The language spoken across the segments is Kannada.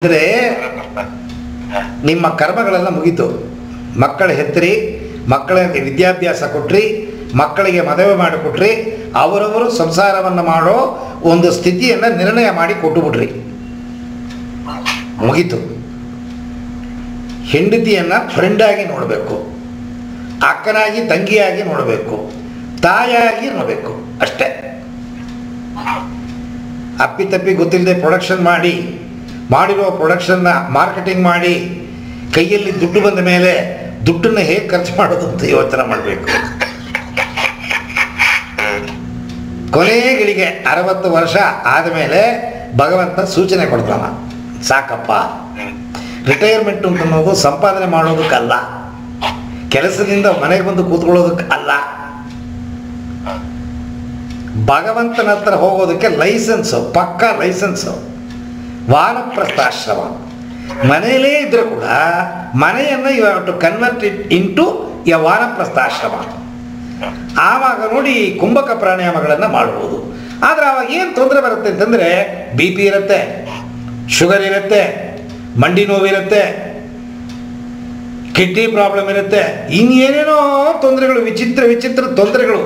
ಅಂದರೆ ನಿಮ್ಮ ಕರ್ಮಗಳೆಲ್ಲ ಮುಗೀತು. ಮಕ್ಕಳ ಹೆತ್ತರಿ, ಮಕ್ಕಳಿಗೆ ವಿದ್ಯಾಭ್ಯಾಸ ಕೊಟ್ರಿ, ಮಕ್ಕಳಿಗೆ ಮದುವೆ ಮಾಡಿಕೊಟ್ರಿ, ಅವರವರು ಸಂಸಾರವನ್ನು ಮಾಡೋ ಒಂದು ಸ್ಥಿತಿಯನ್ನು ನಿರ್ಣಯ ಮಾಡಿ ಕೊಟ್ಟುಬಿಟ್ರಿ. ಮುಗೀತು. ಹೆಂಡತಿಯನ್ನು ಫ್ರೆಂಡಾಗಿ ನೋಡಬೇಕು, ಅಕ್ಕನಾಗಿ ತಂಗಿಯಾಗಿ ನೋಡಬೇಕು, ತಾಯಿಯಾಗಿ ನೋಡಬೇಕು, ಅಷ್ಟೇ. ಅಪ್ಪಿತಪ್ಪಿ ಗೊತ್ತಿಲ್ಲದೆ ಪ್ರೊಡಕ್ಷನ್ ಮಾಡಿರೋ ಪ್ರೊಡಕ್ಷನ್ನ ಮಾರ್ಕೆಟಿಂಗ್ ಮಾಡಿ ಕೈಯಲ್ಲಿ ದುಡ್ಡು ಬಂದ ಮೇಲೆ ದುಡ್ಡನ್ನು ಹೇಗೆ ಖರ್ಚು ಮಾಡೋದು ಅಂತ ಯೋಚನೆ ಮಾಡಬೇಕು. ಕೊನೆಗಳಿಗೆ 60 ವರ್ಷ ಆದಮೇಲೆ ಭಗವಂತ ಸೂಚನೆ ಕೊಡ್ತಾನ, ಸಾಕಪ್ಪ. ರಿಟೈರ್ಮೆಂಟ್ ಅನ್ನೋದು ಸಂಪಾದನೆ ಮಾಡೋದಕ್ಕಲ್ಲ, ಕೆಲಸದಿಂದ ಮನೆಗೆ ಬಂದು ಕೂತ್ಕೊಳ್ಳೋದಕ್ಕೆ ಅಲ್ಲ, ಭಗವಂತನ ಹತ್ರ ಹೋಗೋದಕ್ಕೆ ಲೈಸೆನ್ಸು, ಪಕ್ಕಾ ಲೈಸೆನ್ಸು. ವಾನಪ್ರಸ್ಥಾಶ್ರಮ ಮನೆಯಲ್ಲೇ ಇದ್ರೂ ಕೂಡ ಮನೆಯನ್ನು you have to convert it into a ವಾನಪ್ರಸ್ಥಾಶ್ರಮ. ಆವಾಗ ನೋಡಿ ಕುಂಭಕ ಪ್ರಾಣಾಯಾಮಗಳನ್ನು ಮಾಡ್ಬೋದು. ಆದರೆ ಆವಾಗ ಏನು ತೊಂದರೆ ಬರುತ್ತೆ ಅಂತಂದರೆ BP ಇರುತ್ತೆ, ಶುಗರ್ ಇರುತ್ತೆ, ಮಂಡಿ ನೋವಿರುತ್ತೆ, ಕಿಡ್ನಿ ಪ್ರಾಬ್ಲಮ್ ಇರುತ್ತೆ, ಇನ್ನೇನೇನೋ ತೊಂದರೆಗಳು, ವಿಚಿತ್ರ ತೊಂದರೆಗಳು.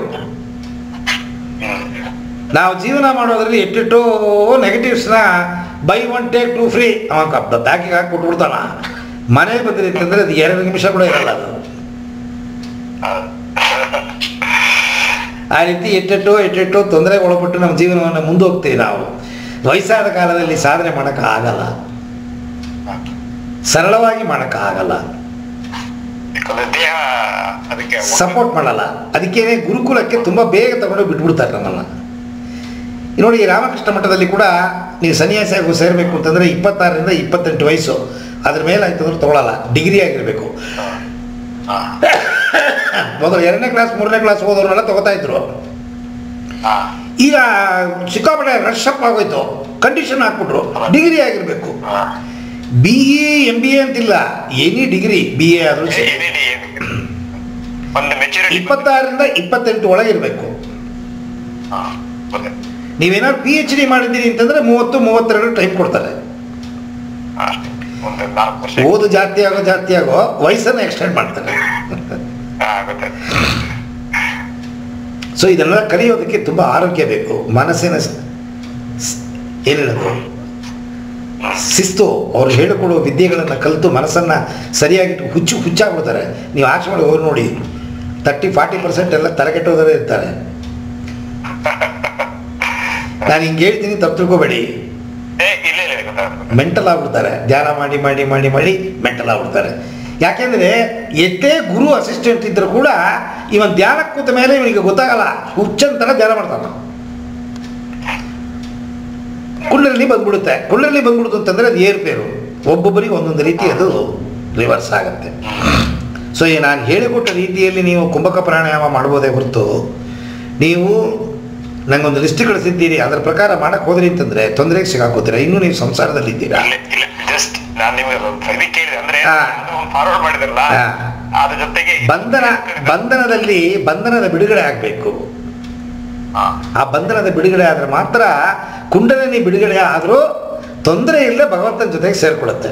ನಾವು ಜೀವನ ಮಾಡೋದ್ರಲ್ಲಿ ಎಟ್ಟೆಟ್ಟೋ ನೆಗೆಟಿವ್ಸ್ನ ಬೈ 1 take 2 ಫ್ರೀ ಬ್ಯಾಗಿಗೆ ಹಾಕಿ ಕೊಟ್ಬಿಡ್ತಾನ. ಮನೆ ಬಂದಿರಿ ಅಂತಂದರೆ ಅದು 2 ನಿಮಿಷ ಕೂಡ ಇರಲ್ಲ. ಅದು ಆ ರೀತಿ ಎಟ್ಟೆಟ್ಟೋ ತೊಂದರೆಗೆ ಒಳಪಟ್ಟು ನಮ್ಮ ಜೀವನವನ್ನು ಮುಂದೋಗ್ತೀವಿ. ನಾವು ವಯಸ್ಸಾದ ಕಾಲದಲ್ಲಿ ಸಾಧನೆ ಮಾಡೋಕ್ಕಾಗಲ್ಲ, ಸರಳವಾಗಿ ಮಾಡೋಕ್ಕಾಗಲ್ಲ, ಸಪೋರ್ಟ್ ಮಾಡಲ್ಲ. ಅದಕ್ಕೇನೆ ಗುರುಕುಲಕ್ಕೆ ತುಂಬ ಬೇಗ ತಗೊಂಡು ಬಿಟ್ಬಿಡ್ತಾರೆ ನಮ್ಮನ್ನು. ನೋಡಿ, ರಾಮಕೃಷ್ಣ ಮಠದಲ್ಲಿ ಕೂಡ ನೀವು ಸನ್ಯಾಸಿಯಾಗಿ ಸೇರಬೇಕು ಅಂತಂದರೆ 26ರಿಂದ 28 ವಯಸ್ಸು, ಅದ್ರ ಮೇಲೆ ಆಯ್ತಂದ್ರೆ ತೊಗೊಳಲ್ಲ, ಡಿಗ್ರಿ ಆಗಿರಬೇಕು. ಮೊದಲು 2ನೇ ಕ್ಲಾಸ್ 3ನೇ ಕ್ಲಾಸ್ ಹೋದವ್ರನ್ನೆಲ್ಲ ತಗೋತಾ ಇದ್ರು. ಈಗ ಸಿಕ್ಕಾಪಟ್ಟೆ ರಶಪ್ ಆಗೋಯ್ತು, ಕಂಡೀಷನ್ ಹಾಕ್ಬಿಟ್ರು, ಡಿಗ್ರಿ ಆಗಿರಬೇಕು. BE MBA ಅಂತಿಲ್ಲ, ಎನಿ ಡಿಗ್ರಿ, BA ಆದರೂ 26ರಿಂದ 28 ಒಳಗಿರಬೇಕು. ನೀವೇನಾದ್ರು PhD ಮಾಡಿದ್ದೀರಿ ಅಂತಂದ್ರೆ 30-32 ಟೈಮ್ ಕೊಡ್ತಾರೆ. ಓದು ಜಾಸ್ತಿ ಆಗೋ ವಯಸ್ಸನ್ನು ಎಕ್ಸ್ಟೆಂಡ್ ಮಾಡ್ತಾರೆ. ಸೊ ಇದನ್ನೆಲ್ಲ ಕಲಿಯೋದಕ್ಕೆ ತುಂಬ ಆರೋಗ್ಯ ಬೇಕು, ಮನಸ್ಸಿನ ಏನು ಹೇಳೋದು ಶಿಸ್ತು. ಅವ್ರು ಹೇಳಿಕೊಡುವ ವಿದ್ಯೆಗಳನ್ನು ಕಲಿತು ಮನಸ್ಸನ್ನು ಸರಿಯಾಗಿಟ್ಟು ಹುಚ್ಚಾಗ್ಬಿಡ್ತಾರೆ. ನೀವು ಆಚೆ ಮಾಡಿ ಹೋಗಿ ನೋಡಿ, 30-40% ಎಲ್ಲ ತಲೆಕೆಟ್ಟೋದರೇ ಇರ್ತಾರೆ. ನಾನು ಹಿಂಗೆ ಹೇಳ್ತೀನಿ, ತಪ್ಪು ತಿಳ್ಕೊಬೇಡಿ. ಮೆಂಟಲ್ ಆಗ್ಬಿಡ್ತಾರೆ, ಧ್ಯಾನ ಮಾಡಿ ಮೆಂಟಲ್ ಆಗ್ಬಿಡ್ತಾರೆ. ಯಾಕೆಂದರೆ ಎಷ್ಟೇ ಗುರು ಅಸಿಸ್ಟೆಂಟ್ ಇದ್ದರೂ ಕೂಡ ಇವನ್ ಧ್ಯಾನ ಕೂತ ಮೇಲೆ ಇವನಿಗೆ ಗೊತ್ತಾಗಲ್ಲ, ಹುಚ್ಚಂತರ ಧ್ಯಾನ ಮಾಡ್ತಾನೆ. ಕುಳ್ಳರಲ್ಲಿ ಬಂದ್ಬಿಡ್ತು ಅಂತಂದರೆ ಅದು ಏರುಪೇರು, ಒಬ್ಬೊಬ್ಬರಿಗೆ ಒಂದೊಂದು ರೀತಿ ಅದು ರಿವರ್ಸ್ ಆಗುತ್ತೆ. ಸೊ ನಾನು ಹೇಳಿಕೊಟ್ಟ ರೀತಿಯಲ್ಲಿ ನೀವು ಕುಂಭಕ ಪ್ರಾಣಾಯಾಮ ಮಾಡ್ಬೋದೇ ಹೊರತು, ನೀವು ನಂಗೊಂದು ಲಿಸ್ಟ್ ಕಳಿಸಿದ್ದೀರಿ, ಅದರ ಪ್ರಕಾರ ಮಾಡಕ್ಕೆ ಹೋದ್ರಿ ಅಂತಂದ್ರೆ ತೊಂದರೆಗೆ ಸಿಗಾಕೋತೀರಾ. ಇನ್ನೂ ನೀವು ಸಂಸಾರದಲ್ಲಿದ್ದೀರಾ. ಬಂಧನದ ಬಿಡುಗಡೆ ಆಗಬೇಕು. ಆ ಬಂಧನದ ಬಿಡುಗಡೆ ಆದ್ರೆ ಮಾತ್ರ ಕುಂಡಲಿನಿ ಬಿಡುಗಡೆ ಆದರೂ ತೊಂದರೆ ಇಲ್ಲದೆ ಭಗವಂತನ ಜೊತೆಗೆ ಸೇರ್ಕೊಳ್ಳುತ್ತೆ.